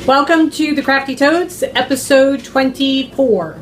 Welcome to the Crafty Toads, episode 24.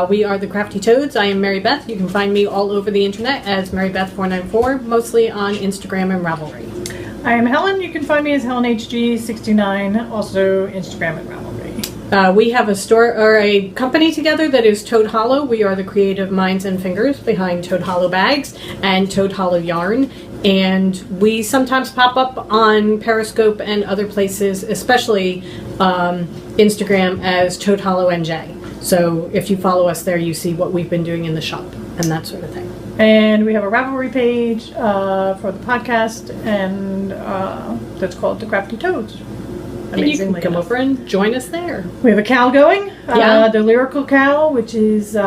We are the Crafty Toads. I am Mary Beth. You can find me all over the internet as Mary Beth 494, mostly on Instagram and Ravelry. I am Helen. You can find me as HelenHG69, also Instagram and Ravelry. We have a store or a company together that is Toad Hollow. We are the creative minds and fingers behind Toad Hollow bags and Toad Hollow yarn. And we sometimes pop up on Periscope and other places, especially Instagram as Toad Hollow NJ. So if you follow us there, you see what we've been doing in the shop and that sort of thing. And we have a Ravelry page for the podcast, and that's called the Crafty Toads. And you can come over and join us there. We have a KAL going, the lyrical KAL, which is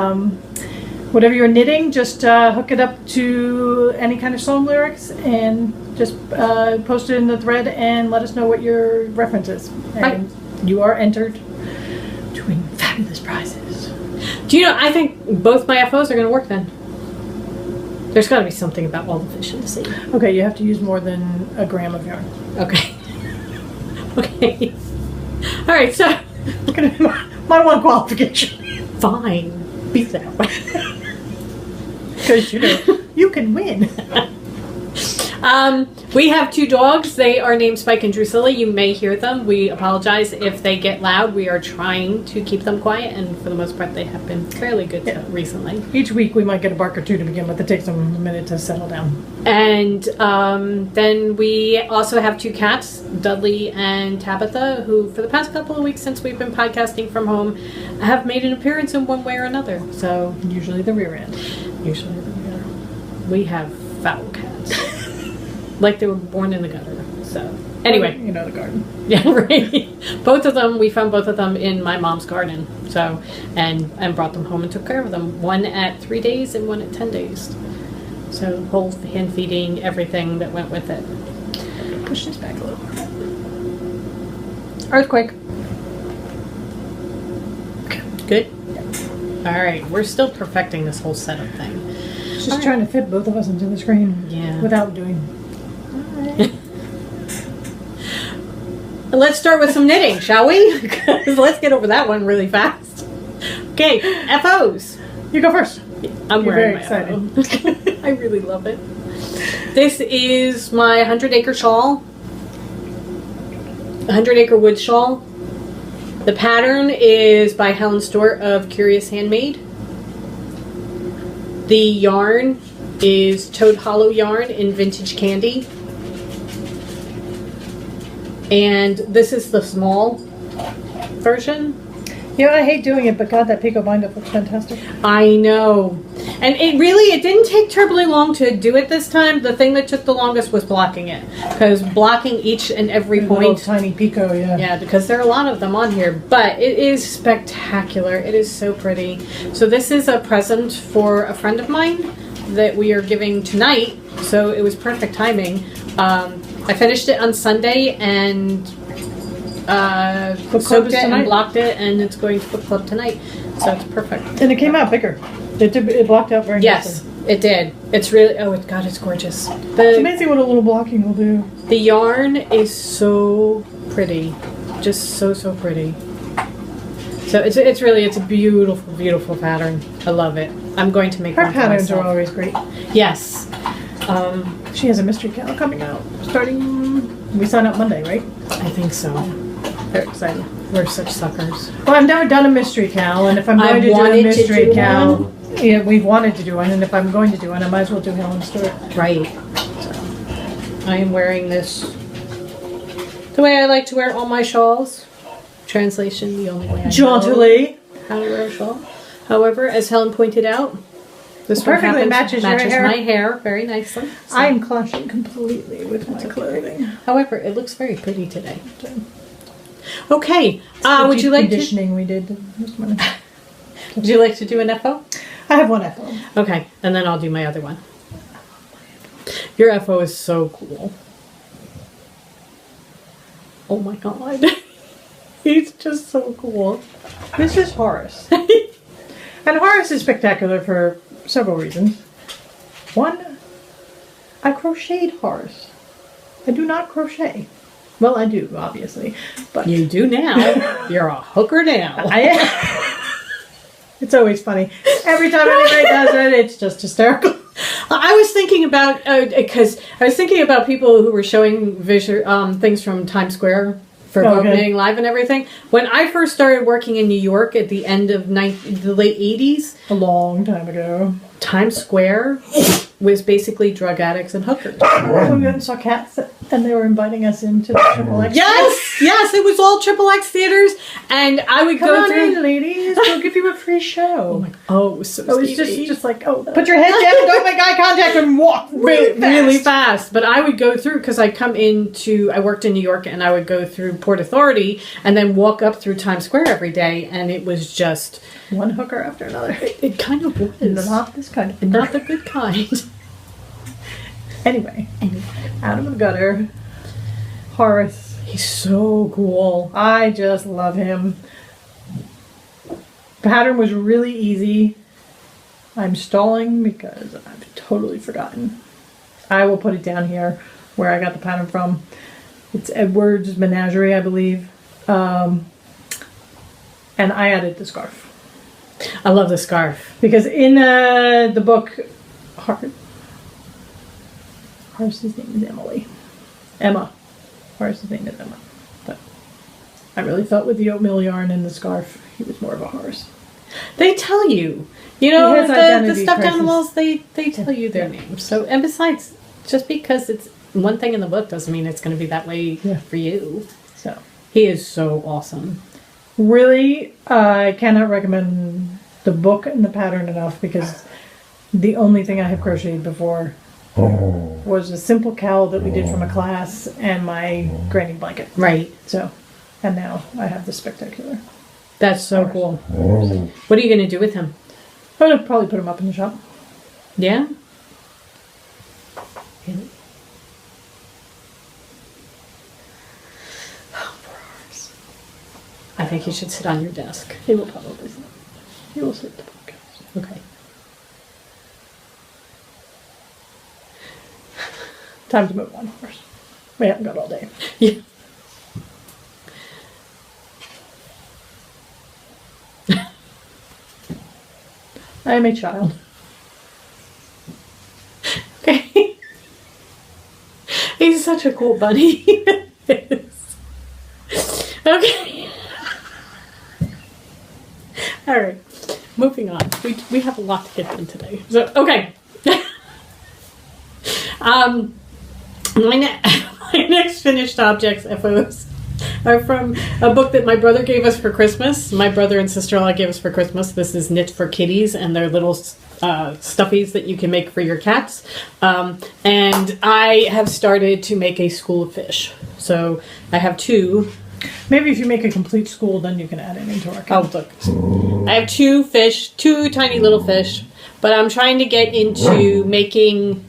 whatever you're knitting, just hook it up to any kind of song lyrics and just post it in the thread and let us know what your reference is. And you are entered to win fabulous prizes. Do you know, I think both my FOs are going to work then. There's got to be something about all the fish in the sea. Okay, you have to use more than a gram of yarn. Okay. Okay. All right, so my one qualification. Fine. Be that way. Because, you can win. We have two dogs. They are named Spike and Drusilla. You may hear them. We apologize if they get loud. We are trying to keep them quiet, and for the most part, they have been fairly good recently. Each week we might get a bark or two to begin with. It takes them a minute to settle down. And then we also have two cats, Dudley and Tabitha, who for the past couple of weeks since we've been podcasting from home have made an appearance in one way or another. So usually the rear end. Usually the rear end. We have foul cats. Like they were born in the gutter. So anyway, the garden. Yeah, right. Both of them, we found both of them in my mom's garden. So and brought them home and took care of them. One at 3 days and one at 10 days. So whole hand feeding, everything that went with it. Push this back a little more. Earthquake. Good. Yeah. All right, we're still perfecting this whole setup thing. Just trying to fit both of us into the screen. Yeah. Without doing. Let's start with some knitting, shall we? Because let's get over that one really fast. Okay, FOs. You go first. I'm very my excited. FO. I really love it. This is my 100-acre shawl. 100-acre wood shawl. The pattern is by Helen Stewart of Curious Handmade. The yarn is Toad Hollow yarn in Vintage Candy. And this is the small version. I hate doing it, but God, that Pico bind-up looks fantastic. I know. And it didn't take terribly long to do it this time. The thing that took the longest was blocking it. Because blocking each and every point. Little tiny Pico, yeah. Yeah, because there are a lot of them on here. But it is spectacular. It is so pretty. So this is a present for a friend of mine that we are giving tonight. So it was perfect timing. I finished it on Sunday and soaked it and blocked it, and it's going to book club tonight. So it's perfect. And it came out bigger. It blocked out very Yes, nicely. it did. It's really, God, it's gorgeous. It's amazing what a little blocking will do. The yarn is so pretty. Just so pretty. So it's a beautiful, beautiful pattern. I love it. I'm going to make her one for patterns myself. are always great. Yes. She has a mystery KAL coming out. We sign up Monday, right? I think so. Very excited. We're such suckers. Well, I've never done a mystery KAL, and if I'm going to do a mystery KAL, yeah, we've wanted to do one, and if I'm going to do one, I might as well do Helen Stewart. Right. So, I am wearing this the way I like to wear all my shawls. Translation, the only way I jauntily know how to wear a shawl. However, as Helen pointed out, this perfectly matches my hair very nicely. So. I'm clashing completely with my clothing. However, it looks very pretty today. Okay, would you like conditioning we did this morning? Would you like to do an FO? I have one FO. Okay, and then I'll do my other one. Your FO is so cool. Oh my God. He's just so cool. This is Horace. And Horace is spectacular for several reasons. One, I crocheted Horace. I do not crochet. Well, I do, obviously. But You do now. You're a hooker now. It's always funny. Every time anybody does it, it's just hysterical. I was thinking about, because I was thinking about people who were showing things from Times Square for opening live and everything. When I first started working in New York at the end of the late 80s. A long time ago. Times Square was basically drug addicts and hookers. We went and saw Cats, and they were inviting us into the XXX. Yes, it was all XXX theaters, and I would go through. In, ladies, we'll give you a free show. Oh my! Oh, it was so. It was just like, put your head down, don't make eye contact, and walk really fast. But I would go through because I worked in New York, and I would go through Port Authority, and then walk up through Times Square every day, and it was just one hooker after another. It kind of was not this kind of, not the good kind. Anyway, out of the gutter, Horace. He's so cool. I just love him. Pattern was really easy. I'm stalling because I've totally forgotten. I will put it down here where I got the pattern from. It's Edward's Menagerie, I believe. And I added the scarf. I love the scarf. Because in the book, Horace's name is Emma. Horace's name is Emma. But I really felt with the oatmeal yarn and the scarf, he was more of a Horace. They tell you. You know, the stuffed crisis. animals, they tell you their names. So, and besides, just because it's one thing in the book doesn't mean it's going to be that way for you. So he is so awesome. Really, I cannot recommend the book and the pattern enough because the only thing I have crocheted before was a simple KAL that we did from a class and my granny blanket. Right. So, and now I have the spectacular. That's so cool. What are you going to do with him? I'm going to probably put him up in the shop. Yeah? Really? Oh, poor Horace. I think he should sit on your desk. He will probably sit. He will sit at the podcast. Okay. Time to move on, of course. We haven't got all day. Yeah. I am a child. Okay. He's such a cool bunny. Okay. All right. Moving on. We have a lot to get done today. So, okay. My next finished objects FOs are from a book that my brother gave us for Christmas. My brother and sister-in-law gave us for Christmas. This is Knit for Kitties, and they're little stuffies that you can make for your cats. And I have started to make a school of fish. So I have two. Maybe if you make a complete school, then you can add it into our kit. Look. I have two tiny little fish, but I'm trying to get into making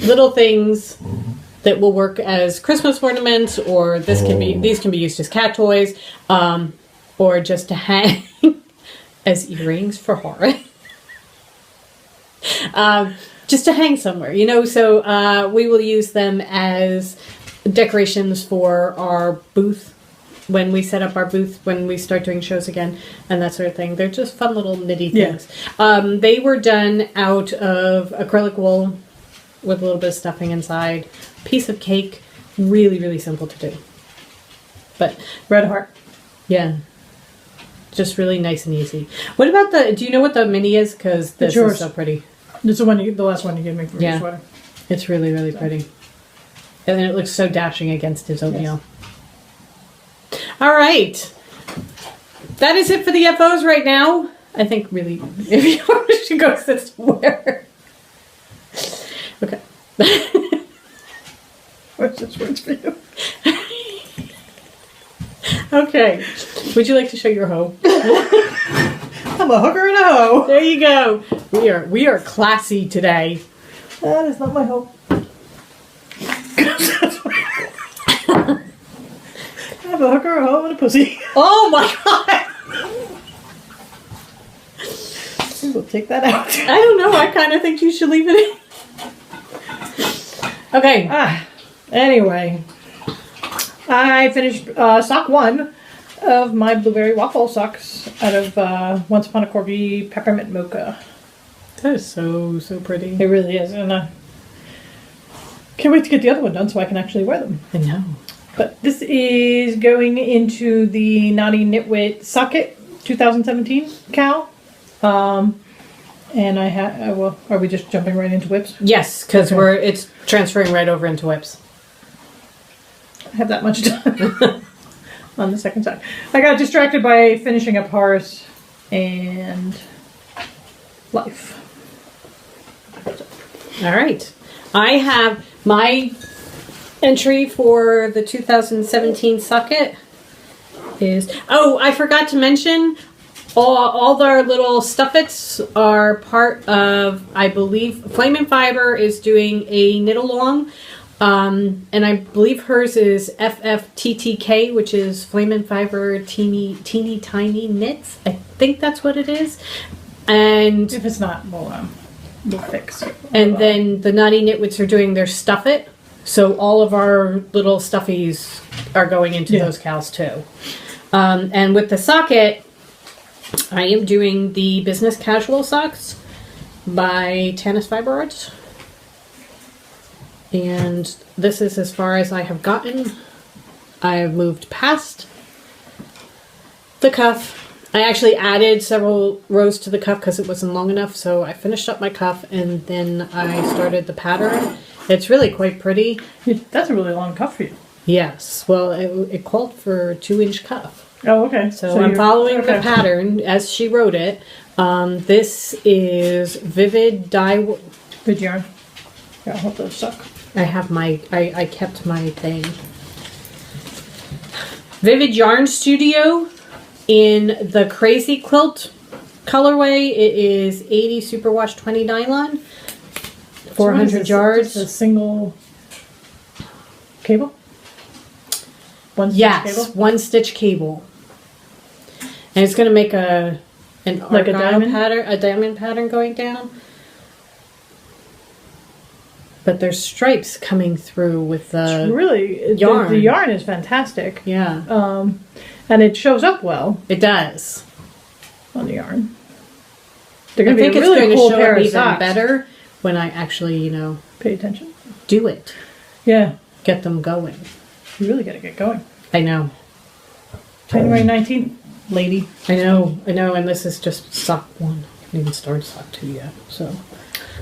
little things that will work as Christmas ornaments, or these can be used as cat toys, or just to hang as earrings for Horace. Just to hang somewhere, you know. So we will use them as decorations for our booth when we set up our booth when we start doing shows again and that sort of thing. They're just fun little nitty things. Yeah. They were done out of acrylic wool with a little bit of stuffing inside. Piece of cake. Really, really simple to do. But red heart. Yeah. Just really nice and easy. What about do you know what the mini is? Because this is so pretty. This is the last one you gave me for your sweater. It's really, really pretty. And then it looks so dashing against his oatmeal. Yes. All right. That is it for the FOs right now. I think really, if you should go sit somewhere. Okay. What's this words for you? Okay. Would you like to show your hoe? I'm a hooker and a hoe. There you go. We are classy today. That is not my hoe. I have a hooker, a hoe, and a pussy. Oh my god! We'll take that out. I don't know. I kind of think you should leave it in. Okay. Anyway, I finished sock 1 of my blueberry waffle socks out of Once Upon a Corgi Peppermint Mocha. That is so pretty. It really is, and I can't wait to get the other one done so I can actually wear them. I know. But this is going into the Naughty Knitwit Socket 2017 KAL. And well, are we just jumping right into whips? Yes, because it's transferring right over into whips. I have that much done on the second side. I got distracted by finishing up Horace and Life. All right. I have my entry for the 2017 socket is... Oh, I forgot to mention, all our little stuffets are part of, I believe, Flame and Fiber is doing a knit along. And I believe hers is FFTTK, which is Flame and Fiber Teeny Tiny Knits. I think that's what it is. And if it's not, we'll fix it. And then the Naughty Knitwits are doing their Stuff It. So all of our little stuffies are going into those KALs too. And with the socket, I am doing the Business Casual Socks by Tanis Fiber Arts. And this is as far as I have gotten. I have moved past the cuff. I actually added several rows to the cuff because it wasn't long enough, so I finished up my cuff and then I started the pattern. It's really quite pretty. That's a really long cuff for you. Yes, well, it called for a 2-inch cuff. Oh, okay. So I'm following the pattern as she wrote it. This is Vivid Dye... Good yarn. Yeah, I hope those suck. I have my... I kept my thing. Vivid Yarn Studio in the Crazy Quilt colorway. It is 80 superwash 20 nylon, 400 yards. A single cable? One stitch cable? One stitch cable. And it's going to make a diamond pattern going down. But there's stripes coming through with the yarn. The yarn is fantastic. Yeah. And it shows up well. It does. On the yarn. They're going to be a really cool pair of socks. Better when I actually, pay attention. Do it. Yeah. Get them going. You really got to get going. I know. January 19th, lady. I know, and this is just sock 1. I haven't even started sock 2 yet, so.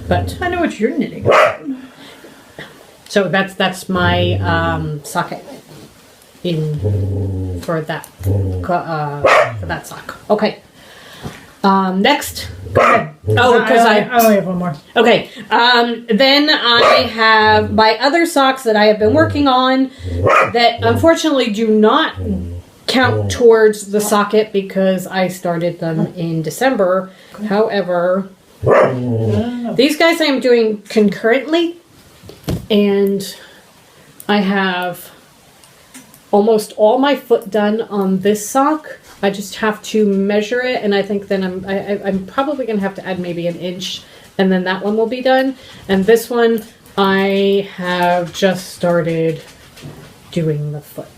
But I know what you're knitting. So that's my socket for that sock. Okay. Next. Go ahead. Oh, because I only have one more. Okay. Then I have my other socks that I have been working on that unfortunately do not count towards the socket because I started them in December. However, these guys I am doing concurrently, and I have almost all my foot done on this sock. I just have to measure it, and I think then I'm probably going to have to add maybe an inch, and then that one will be done. And this one, I have just started doing the foot.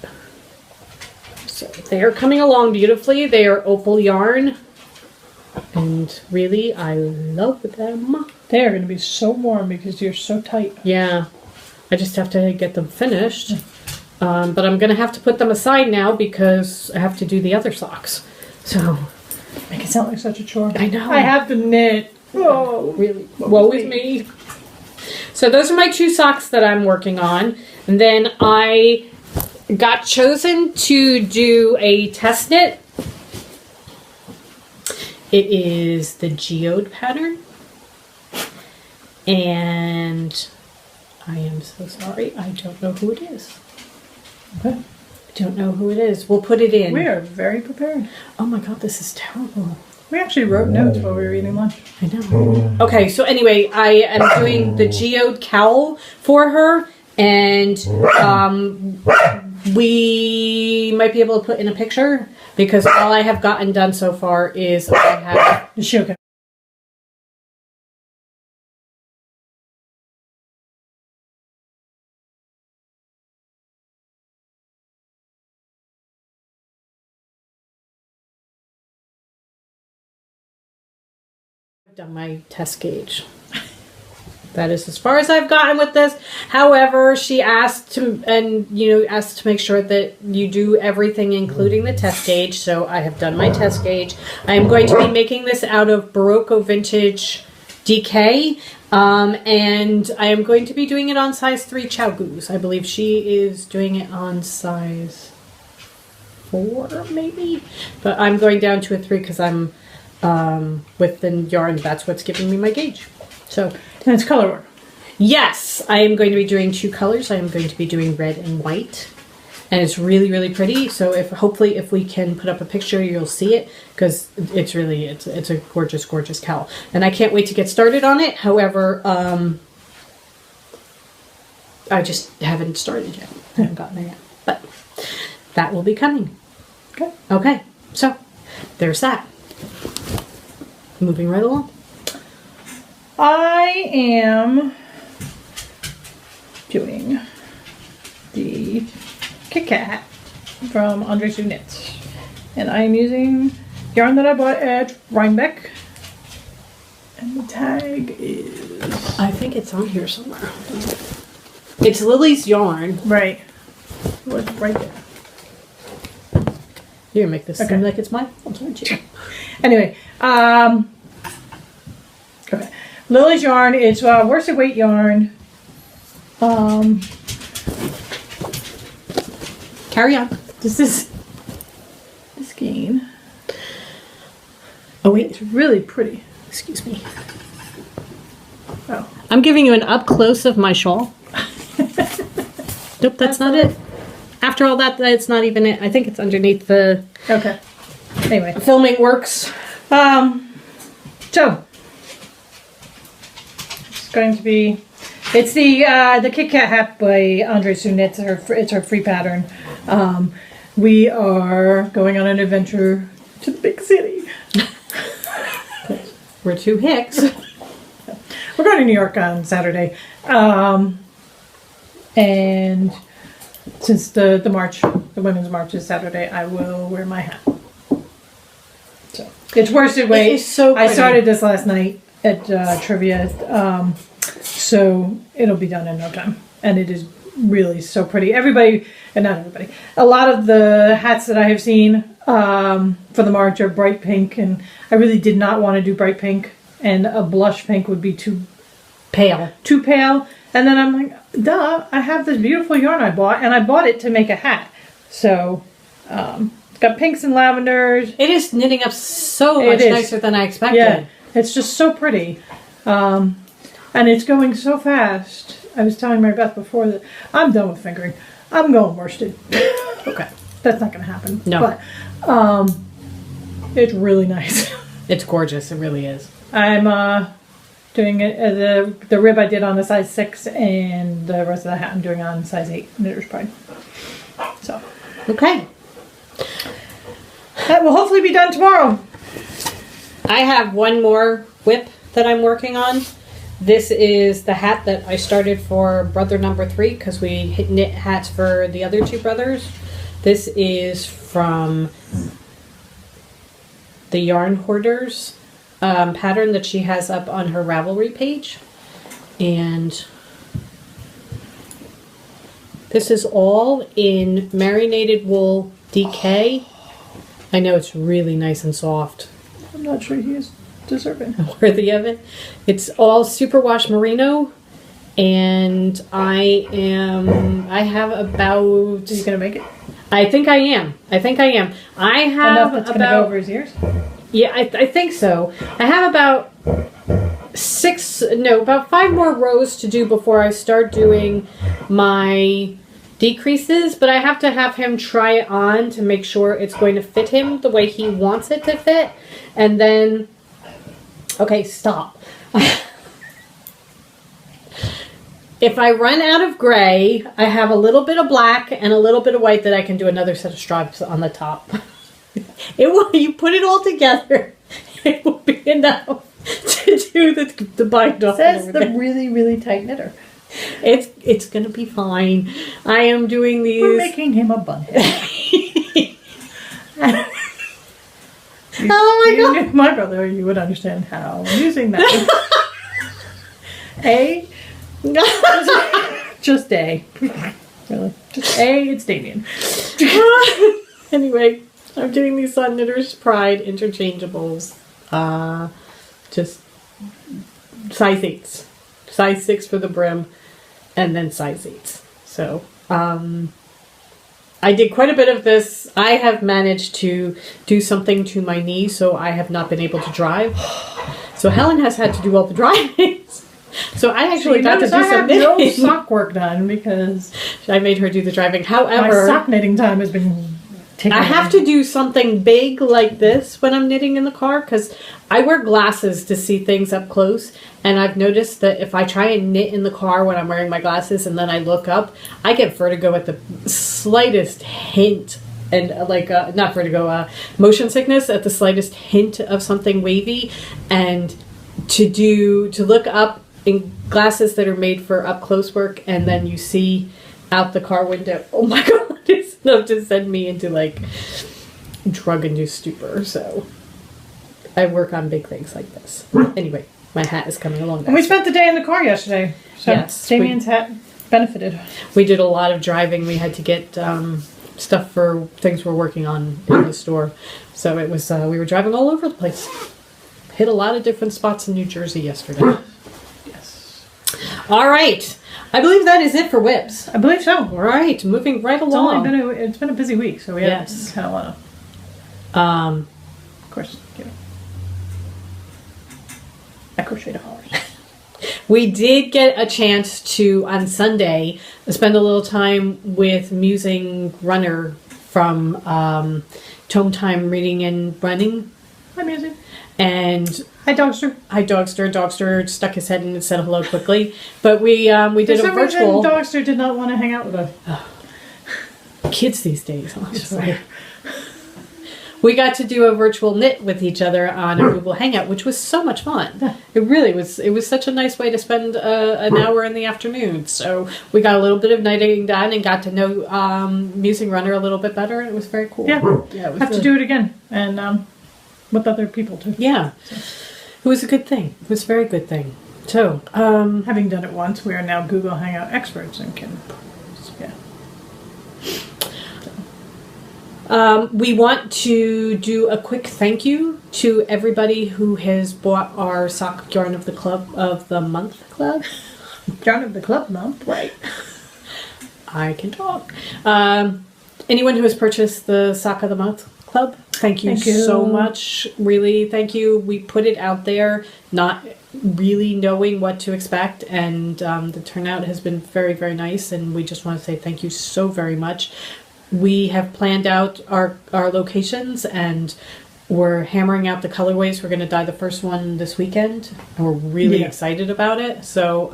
So they are coming along beautifully. They are opal yarn, and really, I love them. They are going to be so warm because you're so tight. Yeah, I just have to get them finished. But I'm going to have to put them aside now because I have to do the other socks. So, make it sound like such a chore. I know. I have to knit. Oh, really? Woe is me. So those are my 2 socks that I'm working on. And then I got chosen to do a test knit. It is the geode pattern. And I am so sorry. I don't know who it is. Okay. I don't know who it is. We'll put it in. We are very prepared. Oh my god, this is terrible. We actually wrote notes while we were eating lunch. I know. Okay, so anyway, I am doing the geode cowl for her, and we might be able to put in a picture because all I have gotten done so far is I have... Is she okay? I've done my test gauge. That is as far as I've gotten with this. However, she asked to, asked to make sure that you do everything, including the test gauge. So I have done my test gauge. I am going to be making this out of Barocco Vintage DK. And I am going to be doing it on size 3 Chow Goose. I believe she is doing it on size 4, maybe. But I'm going down to a 3 because I'm with the yarn. That's what's giving me my gauge. So. And it's color work. Yes, I am going to be doing 2 colors. I am going to be doing red and white. And it's really, really pretty. So hopefully if we can put up a picture, you'll see it. Because it's a gorgeous, gorgeous cowl. And I can't wait to get started on it. However, I just haven't started yet. I haven't gotten there yet. But that will be coming. Okay. Okay, so there's that. Moving right along. I am doing the Kit Kat hat from Andres Who Knits. And I am using yarn that I bought at Rhinebeck. And the tag is... I think it's on here somewhere. It's Lily's yarn. Right. It was right there. You're gonna make this seem like it's my fault, aren't you? Anyway, okay. Lily's yarn, it's worsted weight yarn. Carry on. This is the skein. Oh wait, it's really pretty. Excuse me. Oh. I'm giving you an up close of my shawl. Nope, that's not it. After all that, it's not even it. I think it's underneath the... Okay. Anyway. Filming works. So. It's going to be... It's the Kit Kat hat by Andres Who Knits. It's her free pattern. We are going on an adventure to the big city. We're 2 hicks. We're going to New York on Saturday. And since the women's march is Saturday, I will wear my hat. So it's worsted weight. It is so pretty. I started this last night at trivia, so it'll be done in no time. And it is really so pretty. Everybody, and not everybody, a lot of the hats that I have seen for the march are bright pink, and I really did not want to do bright pink, and a blush pink would be too pale. And then I'm like, duh, I have this beautiful yarn I bought, and I bought it to make a hat. So, it's got pinks and lavenders. It is knitting up so much nicer than I expected. Yeah, it's just so pretty. And it's going so fast. I was telling Mary Beth before that I'm done with fingering. I'm going worsted. Okay. That's not going to happen. No. But, it's really nice. It's gorgeous. It really is. I'm, doing it the rib I did on a size 6, and the rest of the hat I'm doing on size 8 Knitter's Pride. So okay, that will hopefully be done tomorrow. I have one more whip that I'm working on. This is the hat that I started for brother number 3 because we knit hats for the other 2 brothers. This is from the Yarn Hoarders pattern that she has up on her Ravelry page, and this is all in marinated wool DK. I know it's really nice and soft. I'm not sure he is deserving. Worthy of it. It's all superwash merino, and I have about... Are you gonna make it? I think I am. I have enough that's gonna go over his ears? Yeah, I think so. I have about 5 more rows to do before I start doing my decreases, but I have to have him try it on to make sure it's going to fit him the way he wants it to fit. And then, okay, stop. If I run out of gray, I have a little bit of black and a little bit of white that I can do another set of stripes on the top. You put it all together, it will be enough to do the bind off. Says the really, really tight knitter. It's gonna be fine. I am doing these. We're making him a bun. Oh my you knew my brother, you would understand how I'm using that. A. Just A. Really. Just A, it's Damien. Anyway, I'm doing these on Knitter's Pride interchangeables. Just size 8s. Size 6 for the brim, and then size 8s. So, I did quite a bit of this. I have managed to do something to my knee, so I have not been able to drive. So Helen has had to do all the driving. So I actually got to do some knitting. I have no sock work done because I made her do the driving. However, my sock knitting time has been taken. I have to do something big like this when I'm knitting in the car because I wear glasses to see things up close. And I've noticed that if I try and knit in the car when I'm wearing my glasses and then I look up, I get vertigo at the slightest hint. And not vertigo, motion sickness at the slightest hint of something wavy. And to look up in glasses that are made for up close work and then you see out the car window, oh my god, it's enough to send me into like drug-induced stupor. So I work on big things like this. Anyway, my hat is coming along. And we spent the day in the car yesterday. So yes, Damien's hat benefited. We did a lot of driving. We had to get stuff for things we're working on in the store. So it was we were driving all over the place. Hit a lot of different spots in New Jersey yesterday. Yes. All right. I believe that is it for whips. I believe so. All right. Moving right along. It's been a busy week, so we have kind of want to. Of course, I crocheted a Horace. We did get a chance to, on Sunday, spend a little time with Musing Runner from Tome Time Reading and Running. Hi, Musing. And hi, Dogster. Hi, Dogster. Dogster stuck his head in and said hello quickly. But we did a virtual. Dogster did not want to hang out with us. Kids these days, honestly. We got to do a virtual knit with each other on a Google Hangout, which was so much fun. It really was. It was such a nice way to spend an hour in the afternoon. So we got a little bit of knitting done and got to know Musing Runner a little bit better. And it was very cool. Yeah, it was to do it again and with other people too. Yeah, so. It was a good thing. It was a very good thing. So having done it once, we are now Google Hangout experts and can. We want to do a quick thank you to everybody who has bought our sock yarn of the club of the month club. Yarn of the club month, right? I can talk. Anyone who has purchased the sock of the month club, thank you so much. Really, thank you. We put it out there, not really knowing what to expect, and the turnout has been very, very nice. And we just want to say thank you so very much. We have planned out our locations and we're hammering out the colorways. We're going to dye the first one this weekend and we're really excited about it. So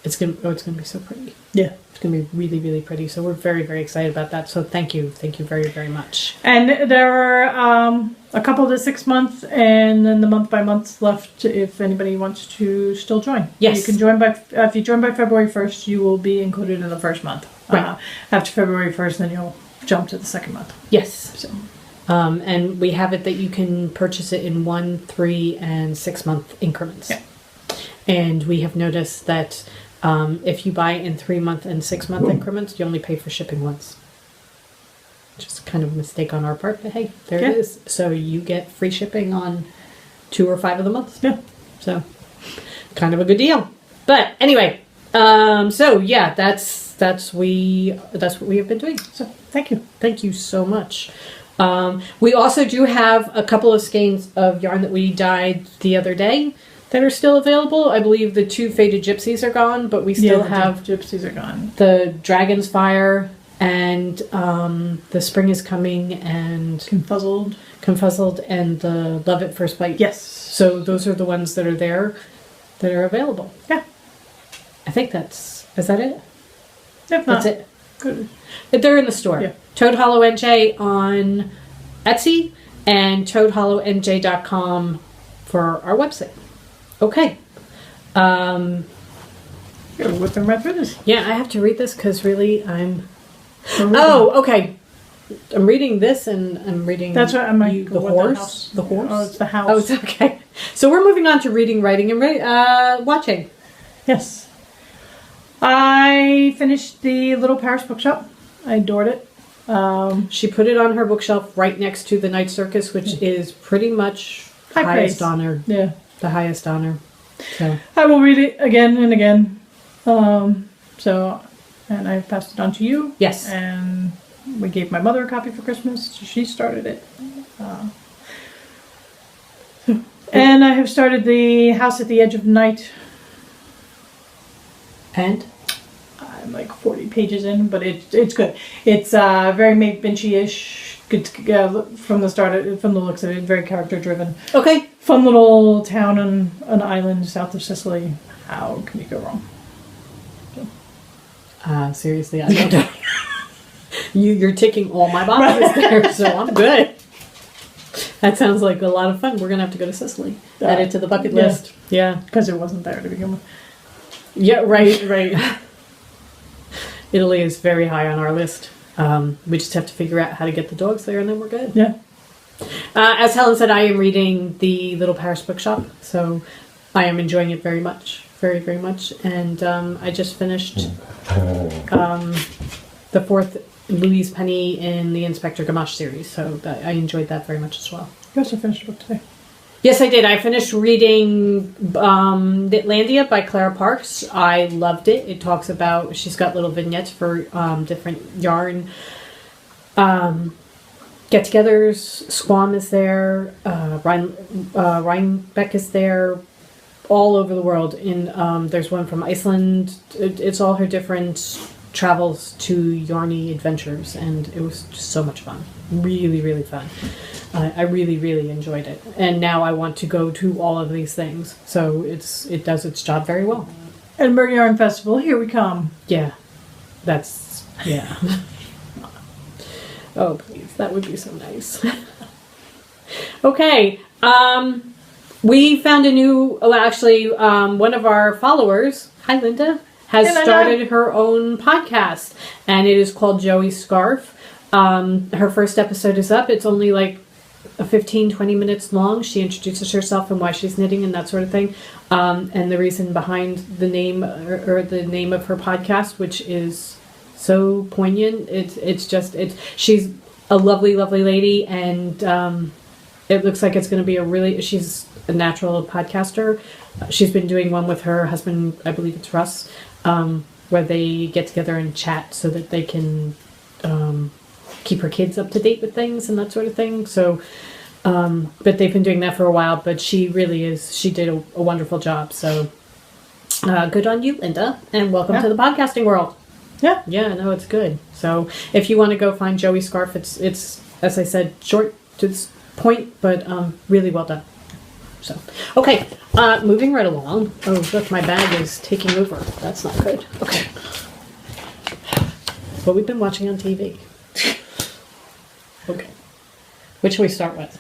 it's going to be so pretty. Yeah. It's going to be really, really pretty. So we're very, very excited about that. So thank you. Thank you very, very much. And there are a couple of the 6 months and then the month by months left if anybody wants to still join. Yes. You can join if you join by February 1st, you will be included in the first month. Right. After February 1st, then you'll jump to the second month. Yes. So. And we have it that you can purchase it in 1, 3, and 6 month increments. Yeah. And we have noticed that if you buy in 3 month and 6 month increments, you only pay for shipping once. Just kind of a mistake on our part, but hey, there it is. So you get free shipping on 2 or 5 of the months. Yeah. So kind of a good deal. But anyway, so yeah, that's what we have been doing. So thank you so much. We also do have a couple of skeins of yarn that we dyed the other day that are still available. I believe the 2 Faded Gypsies are gone, but we still have Gypsies are gone. The Dragon's Fire and the Spring is Coming and Confuzzled and the Love at First Bite. Yes. So those are the ones that are there that are available. Yeah. I think is that it? If not, that's it. Good. They're in the store. Yeah. Toad Hollow NJ on Etsy and toadhollowNJ.com for our website. Okay. You're whipping right through this. Yeah, I have to read this because really I'm... Oh, okay. I'm reading this, and I'm reading. That's what I'm like. The horse. The horse. Oh, it's the house. Oh, it's okay. So we're moving on to reading, writing, and watching. Yes. I finished the Little Paris bookshop. I adored it. She put it on her bookshelf right next to the Night Circus, which is pretty much High highest praise. honor. Yeah. The highest honor. So I will read it again and again. And I passed it on to you. Yes. And we gave my mother a copy for Christmas. She started it. And I have started The House at the Edge of Night. and I'm like 40 pages in, but it's good. It's very Maeve Binchy-ish. Good from the start, from the looks of it. Very character driven. okay. Fun little town on an island south of Sicily. How can you go wrong? Seriously, I don't know. You're ticking all my boxes there, so I'm good. That sounds like a lot of fun. We're gonna have to go to Sicily. Add it to the bucket list. Yeah. Because it wasn't there to begin with. Yeah, right. Italy is very high on our list. We just have to figure out how to get the dogs there, and then we're good. Yeah. As Helen said, I am reading the Little Paris bookshop, so I am enjoying it very much. Very, very much. And I just finished the fourth Louise Penny in the Inspector Gamache series, so I enjoyed that very much as well. You also finished a book today. Yes, I did. I finished reading Knitlandia by Clara Parks. I loved it. It talks about, she's got little vignettes for different yarn get-togethers. Squam is there. Rhinebeck is there. All over the world. There's one from Iceland. It's all her different travels to yarny adventures, and it was just so much fun. Really, really fun. I really, really enjoyed it. And now I want to go to all of these things. So it does its job very well. Edinburgh Yarn Festival, here we come. Yeah. Yeah. Oh, please. That would be so nice. Okay. We found one of our followers, hi Linda, has started her own podcast, and it is called Joey's Scarf. Her first episode is up. It's only like 15-20 minutes long. She introduces herself and why she's knitting and that sort of thing, and the reason behind the name or the name of her podcast, which is so poignant. She's a lovely lady, and it looks like it's going to be she's a natural podcaster. She's been doing one with her husband, I believe it's Russ, where they get together and chat so that they can keep her kids up to date with things and that sort of thing. So, but they've been doing that for a while, but she did a wonderful job. So, good on you, Linda, and welcome to the podcasting world. Yeah. Yeah, no, it's good. So if you want to go find Joey's Scarf, it's as I said, short to the point, but really well done. So, okay, moving right along. Oh, look, my bag is taking over. That's not good. Okay. What we've been watching on TV. Okay. Which should we start with?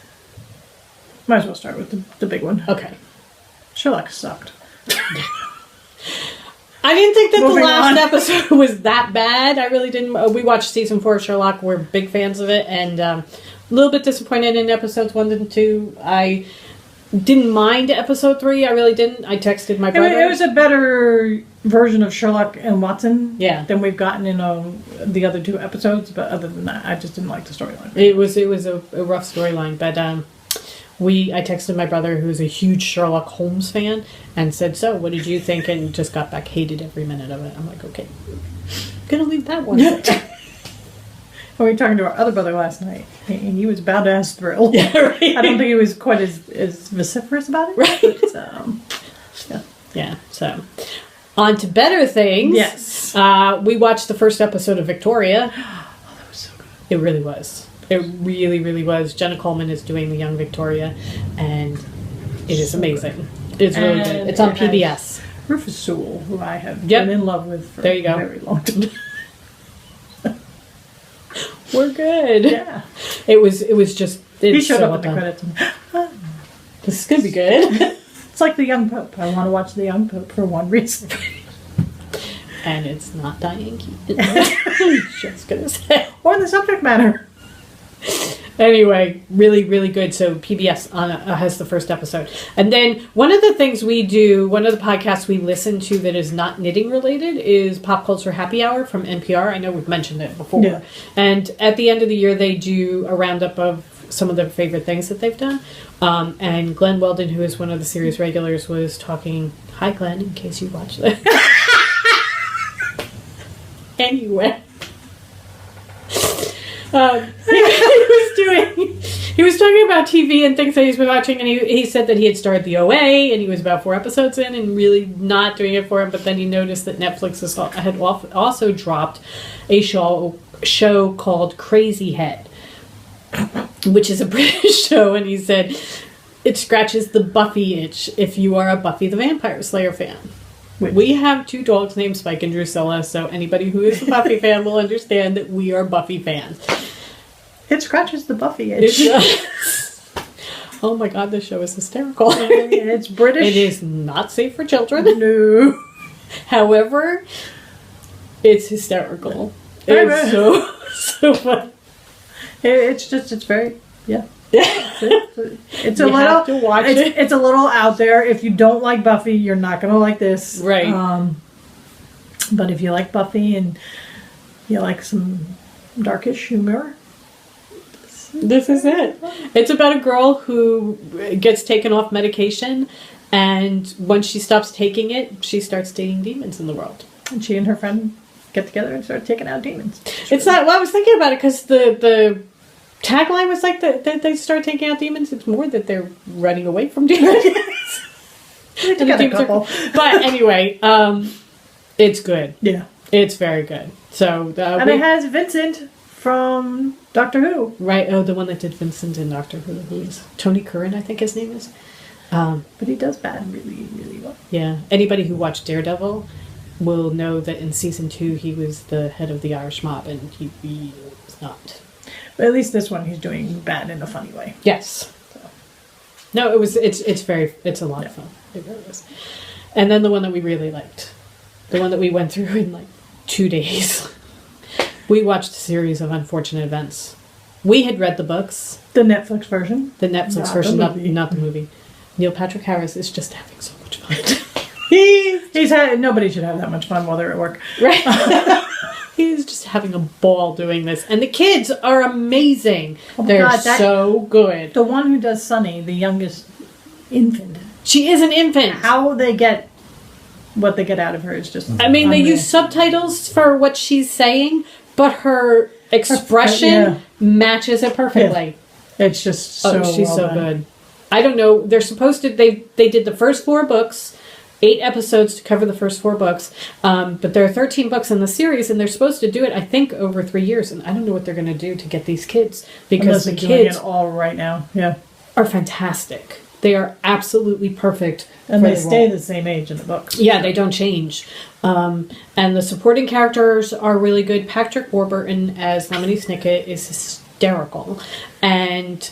Might as well start with the big one. Okay. Sherlock sucked. I didn't think that Moving the last on. episode was that bad. I really didn't. We watched season 4 of Sherlock. We're big fans of it, and a little bit disappointed in episodes 1 and 2. I didn't mind episode 3. I really didn't. I texted my brother. It was a better version of Sherlock and Watson than we've gotten in the other 2 episodes. But other than that, I just didn't like the storyline. It was a rough storyline, but I texted my brother, who's a huge Sherlock Holmes fan, and said, "So, what did you think?" And just got back, hated every minute of it. I'm like, okay, gonna leave that one. We were talking to our other brother last night. He was about as thrilled. Yeah, right. I don't think he was quite as vociferous about it. Right. But, yeah. So, on to better things. Yes. We watched the first episode of Victoria. Oh, that was so good. It really was. It really, really was. Jenna Coleman is doing the young Victoria, and it is amazing. It's really good. It's on PBS. Rufus Sewell, who I have been in love with for a very long time. We're good. Yeah. It was just... He showed up at the credits. This is going to be good. It's like the Young Pope. I want to watch the Young Pope for one reason. And it's not Diane Keaton. I'm just going to say. Or the subject matter. Anyway, really, really good. So PBS has the first episode. And then one of the things we do, one of the podcasts we listen to that is not knitting related is Pop Culture Happy Hour from NPR. I know we've mentioned it before. Yeah. And at the end of the year, they do a roundup of some of their favorite things that they've done. And Glenn Weldon, who is one of the series regulars, was talking. Hi, Glenn, in case you watch this. Anyway. He was talking about TV and things that he's been watching, and he said that he had started the OA and he was about 4 episodes in and really not doing it for him, but then he noticed that Netflix had also dropped a show called Crazy Head, which is a British show, and he said it scratches the Buffy itch if you are a Buffy the Vampire Slayer fan. We have 2 dogs named Spike and Drusilla, so anybody who is a Buffy fan will understand that we are Buffy fans. It scratches the Buffy itch. Oh my god, this show is hysterical. It's British. It is not safe for children. No. However, it's hysterical. It's so fun. It's very, yeah. It's a you little have to watch it. It's a little out there. If you don't like Buffy, you're not gonna like this, right? But if you like Buffy and you like some darkish humor, this is it. It's about a girl who gets taken off medication, and once she stops taking it, she starts dating demons in the world. And she and her friend get together and start taking out demons. It's not. Well, I was thinking about it because the tagline was like that they start taking out demons. It's more that they're running away from demons. But anyway, it's good. Yeah, it's very good. So and it has Vincent from Doctor Who. Right. Oh, the one that did Vincent in Doctor Who. Who's Tony Curran, I think his name is. But he does bad really, really well. Yeah. Anybody who watched Daredevil will know that in season 2 he was the head of the Irish mob, and he was not. But at least this one he's doing bad in a funny way. Yes. So. No, it's a lot of fun. It really is. And then the one that we really liked, the one that we went through in like 2 days. We watched a series of unfortunate events. We had read the books. The Netflix version. The Netflix version, not the movie. Neil Patrick Harris is just having so much fun. Nobody should have that much fun while they're at work. Right. He's just having a ball doing this. And the kids are amazing. Oh they're so good. The one who does Sunny, the youngest infant. She is an infant. How they get what they get out of her is just... I mean, they use subtitles for what she's saying, but her expression matches it perfectly. Yeah. It's just so she's so good. I don't know. They're supposed to... They did the first 4 books... 8 episodes to cover the first 4 books. But there are 13 books in the series, and they're supposed to do it, I think, over 3 years. And I don't know what they're going to do to get these kids. Because the kids doing it all right now. Yeah. Are fantastic. They are absolutely perfect. And they stay the same age in the books. Yeah, they don't change. And the supporting characters are really good. Patrick Warburton as Lemony Snicket is hysterical. And...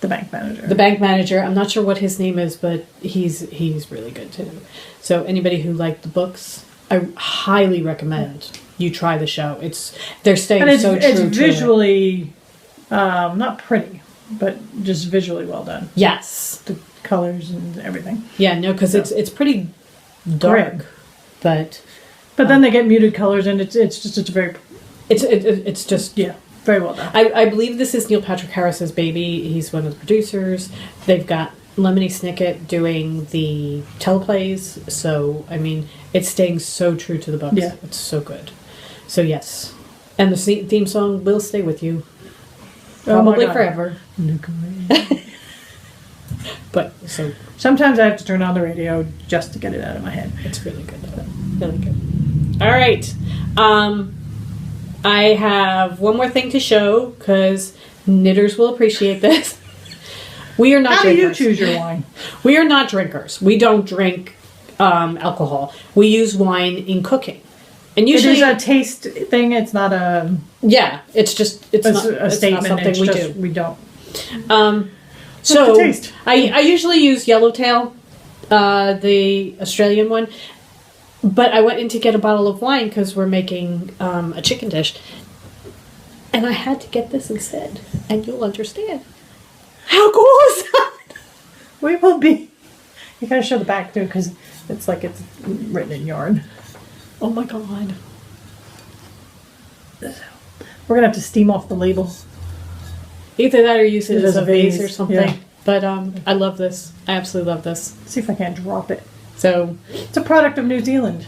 The bank manager. The bank manager. I'm not sure what his name is, but he's really good too. So anybody who liked the books, I highly recommend you try the show. They're staying so true to it. It's visually not pretty, but just visually well done. Yes. The colors and everything. Yeah, no, because it's pretty dark, but then they get muted colors, and it's just very well done. I believe this is Neil Patrick Harris's baby. He's one of the producers. They've got Lemony Snicket doing the teleplays. So, I mean, it's staying so true to the books. Yeah. It's so good. So, yes. And the theme song will stay with you. Probably forever. But, so... Sometimes I have to turn on the radio just to get it out of my head. It's really good, though. Really good. All right. I have one more thing to show, because knitters will appreciate this. We are not drinkers. How do you choose your wine? We are not drinkers. We don't drink alcohol. We use wine in cooking. And usually, it is a taste thing. It's not a... Yeah, it's just... It's not a statement. Not something we do. We don't. So, taste? I usually use Yellowtail, the Australian one. But I went in to get a bottle of wine because we're making a chicken dish. And I had to get this instead, and you'll understand. How cool is that? We will be. You gotta show the back too, because it's like it's written in yarn. Oh my god. We're gonna have to steam off the label. Either that or use it as a vase or something. Yeah. But I love this. I absolutely love this. See if I can't drop it. So it's a product of New Zealand.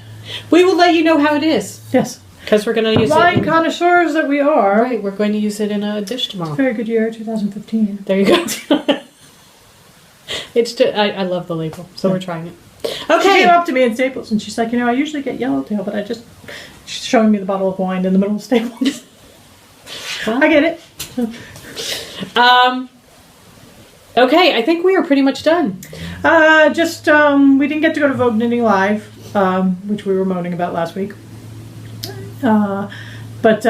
We will let you know how it is. Yes. Because we're going to use Wine it. connoisseurs that we are. Right, we're going to use it in a dish tomorrow. Very good year, 2015. There you go. It's just, I love the label, so we're trying it. Okay. She came up to me in Staples and she's like, I usually get Yellowtail, but she's showing me the bottle of wine in the middle of Staples. Well, I get it. Okay, I think we are pretty much done. We didn't get to go to Vogue Knitting Live, which we were moaning about last week. But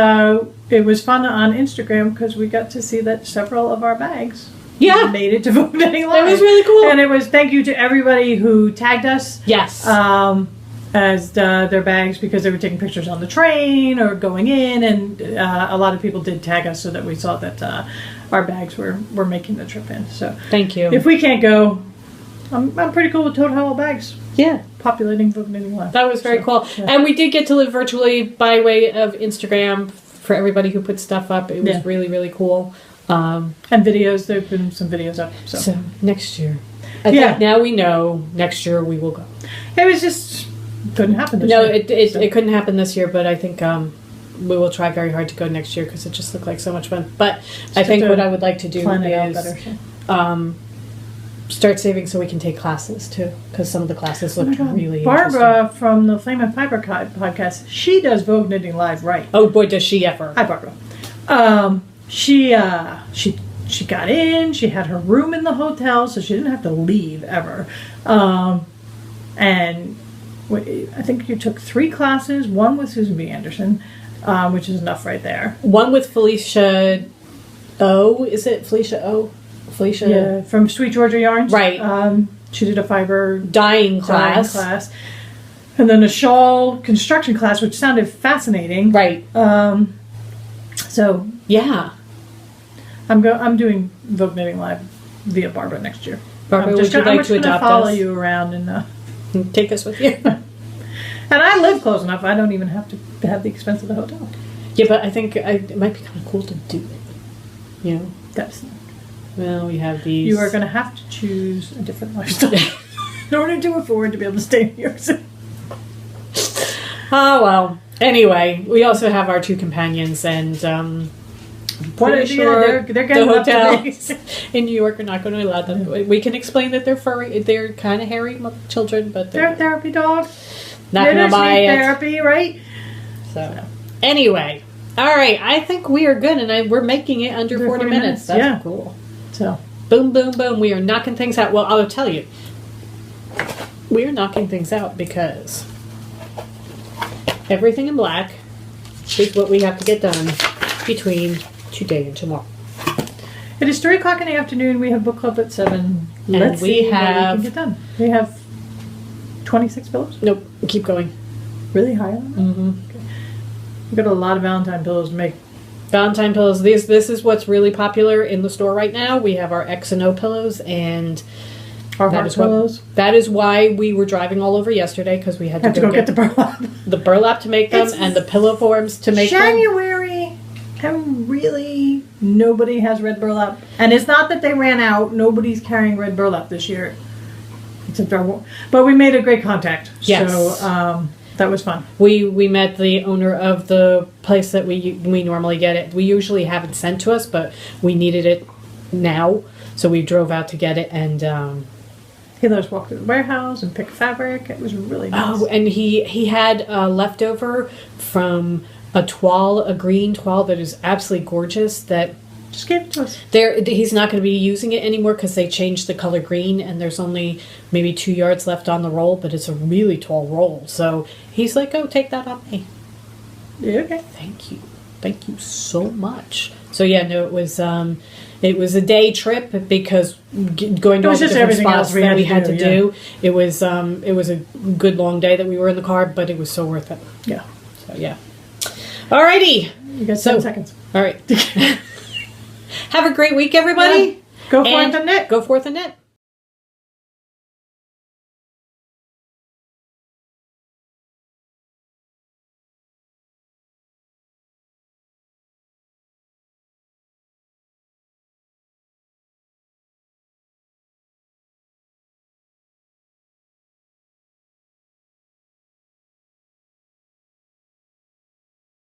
it was fun on Instagram because we got to see that several of our bags made it to Vogue Knitting Live. It was really cool. And it was thank you to everybody who tagged us. Yes. As their bags, because they were taking pictures on the train or going in, and a lot of people did tag us so that we saw that our bags were making the trip in. So thank you. If we can't go, I'm pretty cool with Toad Hollow bags. Yeah. Populating Vogue Knitting Live. That was very cool. Yeah. And we did get to live virtually by way of Instagram for everybody who put stuff up. It was really, really cool. And videos. There have been some videos up. So next year. I think now we know next year we will go. It was just couldn't happen this year. No, it couldn't happen this year, but I think we will try very hard to go next year because it just looked like so much fun. But I think what I would like to do is start saving so we can take classes too, because some of the classes looked really Barbara from the Flame and Fiber podcast, she does Vogue Knitting Live, right? Oh boy, does she ever. Hi, Barbara. She got in, she had her room in the hotel, so she didn't have to leave ever. And I think you took 3 classes, one with Susan B. Anderson, which is enough right there. One with Felicia O. Is it Felicia O? Felicia? Yeah, from Sweet Georgia Yarns. Right. She did a fiber dyeing class. And then a shawl construction class, which sounded fascinating. Right. So yeah. I'm doing Vogue Knitting Live via Barbara next year. Barbara, would you like to adopt us? Follow you around and take us with you. And I live close enough. I don't even have to have the expense of the hotel. Yeah, but I think it might be kind of cool to do it. You know, well, we have these. You are going to have to choose a different lifestyle in order to afford to be able to stay in New York City. Oh well. Anyway, we also have our 2 companions, and pretty sure they're getting the hotels in New York are not going to allow them. Yeah. We can explain that they're furry. They're kind of hairy children, but they're therapy dogs. Not going to buy it. Therapy, right? So anyway, all right. I think we are good, and we're making it under 40 minutes. That's cool. So boom, boom, boom. We are knocking things out. Well, I'll tell you, we are knocking things out because everything in black is what we have to get done between today and tomorrow. It is 3 o'clock in the afternoon. We have book club at 7. Let's see what we can get done. We have 26 pillows? Nope. Keep going. Really high on that? Mm-hmm. Okay. We've got a lot of Valentine pillows to make. Valentine pillows. This is what's really popular in the store right now. We have our X and O pillows and our heart pillows. That is why we were driving all over yesterday, because we had to go get the burlap. The burlap to make them and the pillow forms to make January. And really, nobody has red burlap. And it's not that they ran out. Nobody's carrying red burlap this year. But we made a great contact. Yes. So that was fun. We met the owner of the place that we normally get it. We usually have it sent to us, but we needed it now. So we drove out to get it, and he let us walk through the warehouse and pick fabric. It was really nice. Oh, and he had leftover from a green toile that is absolutely gorgeous that just gave it to us. He's not going to be using it anymore because they changed the color green, and there's only maybe 2 yards left on the roll, but it's a really tall roll. So he's like, "Oh, take that on me." Yeah, okay. Thank you so much. So yeah, no, it was a day trip because going to all the different spots that we had to do. It was a good long day that we were in the car, but it was so worth it. Yeah. So yeah. Alrighty. You got 10 seconds. All right. Have a great week, everybody. Yeah. Go forth and knit. Go forth and knit.